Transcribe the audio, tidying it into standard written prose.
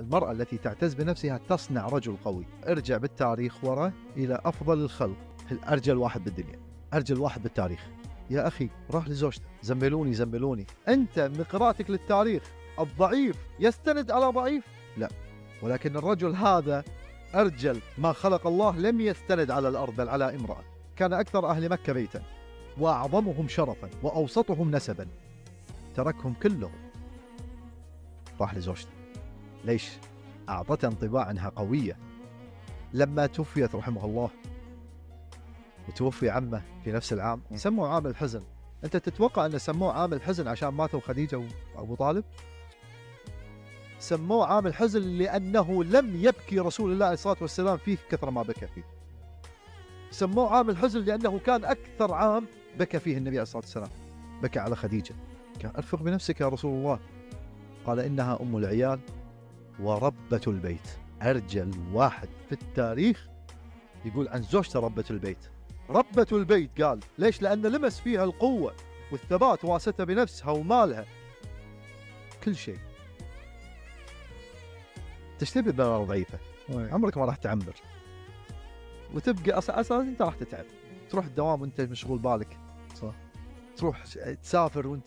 المرأة التي تعتز بنفسها تصنع رجل قوي. ارجع بالتاريخ وراء إلى أفضل الخلق، أرجل واحد بالدنيا، أرجل واحد بالتاريخ. يا أخي راح لزوجته، زملوني. أنت من قراءتك للتاريخ الضعيف يستند على ضعيف؟ لا، ولكن الرجل هذا أرجل ما خلق الله لم يستند على الأرض بل على امرأة. كان أكثر أهل مكة بيتا وأعظمهم شرفا وأوسطهم نسبا، تركهم كلهم راح لزوجته. ليش؟ أعطته انطباع أنها قوية. لما توفيت رحمه الله وتوفي عمه في نفس العام سموه عام الحزن. أنت تتوقع أن سموه عام الحزن عشان ماتوا خديجة وأبو طالب؟ سموه عام الحزن لأنه لم يبكي رسول الله عليه الصلاة والسلام فيه كثر ما بكى فيه. سموه عام الحزن لأنه كان أكثر عام بكى فيه النبي عليه الصلاة والسلام، بكى على خديجة. كان أرفق بنفسك يا رسول الله. قال إنها أم العيال وربة البيت. أرجل واحد في التاريخ يقول عن زوجته ربة البيت. ربة البيت قال ليش؟ لأن لمس فيها القوة والثبات وواستها بنفسها ومالها كل شيء. تشتبه بمرأة ضعيفة عمرك ما راح تعمر، وتبقى أساسا أنت راح تتعب. تروح الدوام وأنت مشغول بالك، صح؟ تروح تسافر وأنت